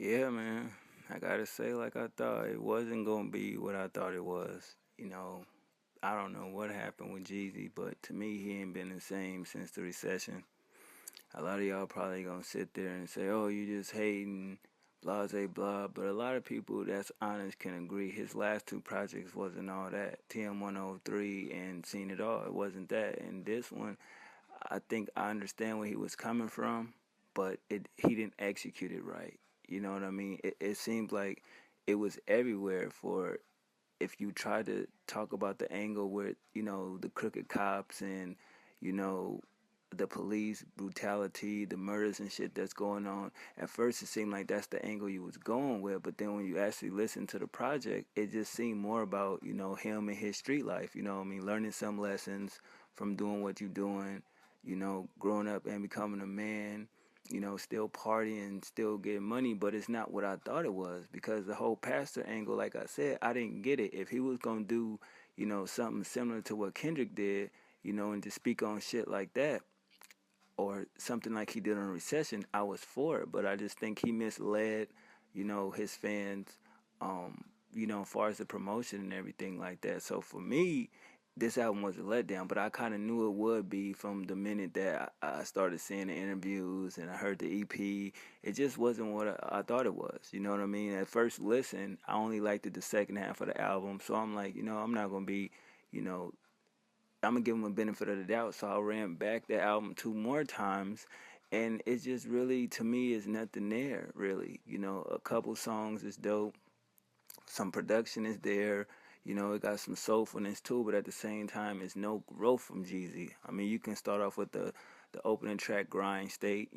Yeah, man. I gotta say, like I thought, it wasn't gonna be what I thought it was. I don't know what happened with Jeezy, but to me, he ain't been the same since the recession. A lot of y'all probably gonna sit there and say, "Oh, you just hating, blah, blah, blah." But a lot of people that's honest can agree. His last two projects wasn't all that. TM103 and Seen It All. It wasn't that. And this one, I think I understand where he was coming from, but he didn't execute it right. You know what I mean? It seems like it was everywhere for if you try to talk about the angle with, the crooked cops and, you know, the police brutality, the murders and shit that's going on. At first it seemed like that's the angle you was going with, but then when you actually listen to the project, it just seemed more about, him and his street life, I mean, learning some lessons from doing what you're doing, growing up and becoming a man, still partying, still getting money, but it's not what I thought it was because the whole pastor angle, like I said, I didn't get it. If he was gonna do, something similar to what Kendrick did, and to speak on shit like that, or something like he did on Recession, I was for it. But I just think he misled, his fans, as far as the promotion and everything like that. So for me, this album was a letdown, but I kind of knew it would be from the minute that I started seeing the interviews and I heard the EP. It just wasn't what I thought it was. You know what I mean? At first listen, I only liked it the second half of the album, so I'm like, I'm not gonna be, you know, I'm gonna give him a benefit of the doubt. So I ran back the album two more times, and it just really, to me, is nothing there. Really, a couple songs is dope, some production is there. It got some soulfulness too, but at the same time, it's no growth from Jeezy. I mean, you can start off with the opening track, "Grind State."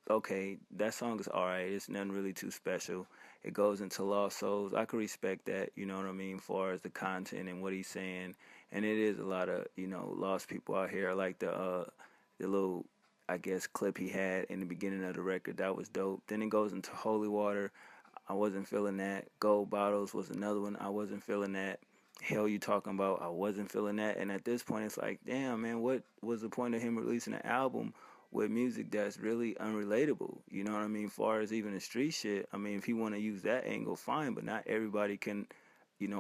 Okay, that song is alright. It's nothing really too special. It goes into Lost Souls. I can respect that. You know what I mean, as far as the content and what he's saying. And it is a lot of lost people out here. I like the little, I guess, clip he had in the beginning of the record. That was dope. Then it goes into Holy Water. I wasn't feeling that. Gold Bottles was another one. I wasn't feeling that. Hell You Talking About, I wasn't feeling that. And at this point, it's like, damn, man, what was the point of him releasing an album with music that's really unrelatable? You know what I mean? Far as even the street shit, I mean, if he want to use that angle, fine, but not everybody can,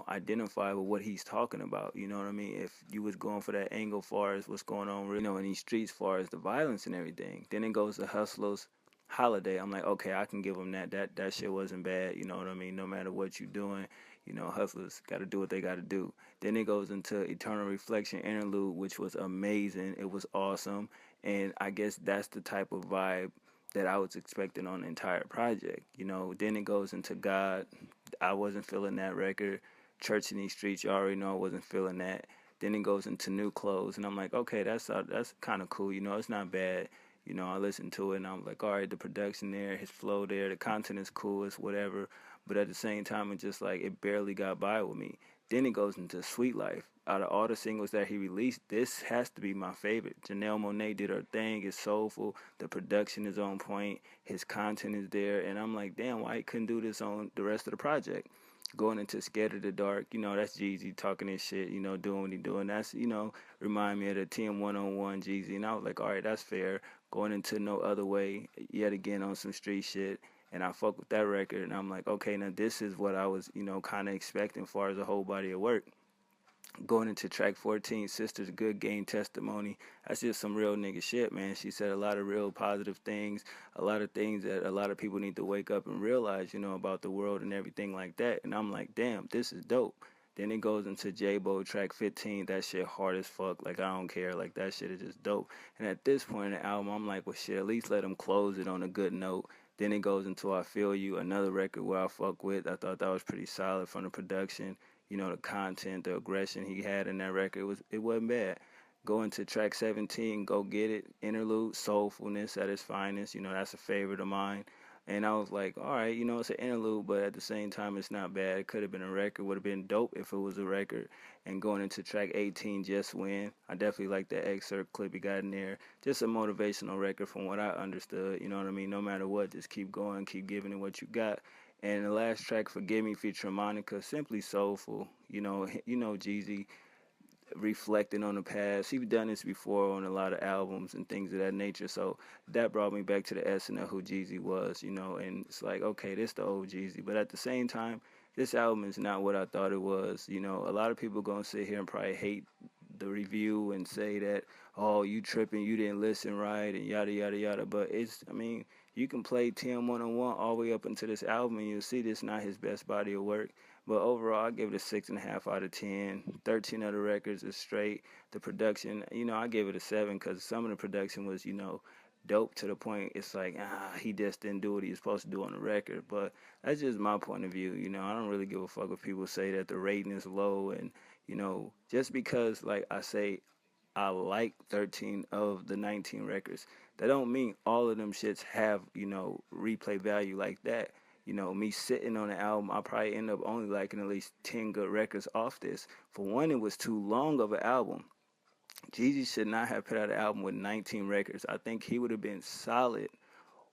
identify with what he's talking about. You know what I mean? If you was going for that angle far as what's going on, in these streets, far as the violence and everything, then it goes to Hustlers Holiday. I'm like, okay, I can give them that. That shit wasn't bad. You know what I mean? No matter what you're doing, hustlers got to do what they got to do. Then it goes into Eternal Reflection Interlude, which was amazing. It was awesome, and I guess that's the type of vibe that I was expecting on the entire project. Then it goes into God. I wasn't feeling that record. Church in these streets, you already know I wasn't feeling that. Then it goes into New Clothes, and I'm like, okay, that's kind of cool. It's not bad. I listened to it and I'm like, all right, the production there, his flow there, the content is cool, it's whatever. But at the same time, it's just like it barely got by with me. Then it goes into Sweet Life. Out of all the singles that he released, this has to be my favorite. Janelle Monáe did her thing. It's soulful. The production is on point. His content is there. And I'm like, damn, why he couldn't do this on the rest of the project? Going into Scared of the Dark, that's Jeezy talking his shit, doing what he doing. That's, remind me of the TM101 Jeezy. And I was like, all right, that's fair. Going into No Other Way, yet again on some street shit. And I fuck with that record. And I'm like, okay, now this is what I was, kind of expecting as far as a whole body of work. Going into track 14, Sister's Good Game Testimony. That's just some real nigga shit, man. She said a lot of real positive things, a lot of things that a lot of people need to wake up and realize, about the world and everything like that. And I'm like, damn, this is dope. Then it goes into J-Bo, track 15. That shit hard as fuck. Like, I don't care. Like, that shit is just dope. And at this point in the album, I'm like, well, shit, at least let them close it on a good note. Then it goes into I Feel You, another record where I fuck with. I thought that was pretty solid from the production. The content, the aggression he had in that record, it wasn't bad. Going to track 17, Go Get It, interlude, soulfulness at its finest. That's a favorite of mine. And I was like, all right, it's an interlude, but at the same time, it's not bad. It could have been a record, would have been dope if it was a record. And going into track 18, Just Win, I definitely like the excerpt clip he got in there. Just a motivational record from what I understood. You know what I mean? No matter what, just keep going, keep giving it what you got. And the last track, Forgive Me, featuring Monica, simply soulful. Jeezy. reflecting on the past. He's done this before on a lot of albums and things of that nature. So that brought me back to the essence of who Jeezy was, and it's like, okay, this the old Jeezy. But at the same time, this album is not what I thought it was. A lot of people gonna sit here and probably hate the review and say that, oh, you tripping, you didn't listen right, and yada yada yada. But I mean, you can play Tim 101 all the way up into this album, and you'll see this not his best body of work. But overall, I give it a 6.5 out of 10. 13 of the records is straight. The production, I gave it a 7 because some of the production was, dope to the point it's like, he just didn't do what he was supposed to do on the record. But that's just my point of view. I don't really give a fuck if people say that the rating is low. And, just because, like I say, I like 13 of the 19 records, that don't mean all of them shits have, replay value like that. Me sitting on the album, I probably end up only liking at least 10 good records off this. For one, it was too long of an album. Jeezy should not have put out an album with 19 records. I think he would have been solid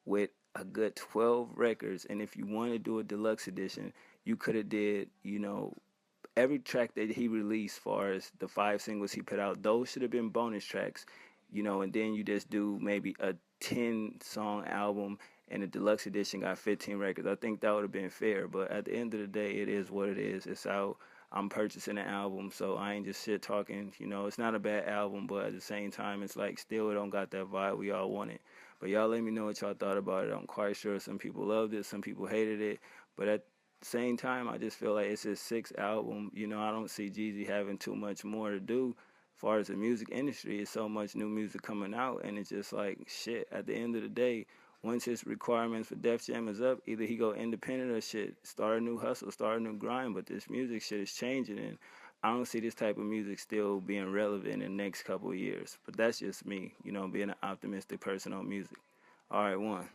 with a good 12 records. And if you want to do a deluxe edition, you could have did, every track that he released, far as the 5 singles he put out, those should have been bonus tracks, and then you just do maybe a 10-song album and the deluxe edition got 15 records. I think that would have been fair, but at the end of the day, it is what it is. It's out. I'm purchasing an album, so I ain't just shit talking. It's not a bad album, but at the same time, it's like still it don't got that vibe we all wanted. But y'all let me know what y'all thought about it. I'm quite sure some people loved it, some people hated it, but at same time, I just feel like it's his 6th album. I don't see Jeezy having too much more to do. As far as the music industry, it's so much new music coming out, and it's just like, shit, at the end of the day, once his requirements for Def Jam is up, either he go independent or shit, start a new hustle, start a new grind, but this music shit is changing, and I don't see this type of music still being relevant in the next couple of years. But that's just me, being an optimistic person on music. All right, one.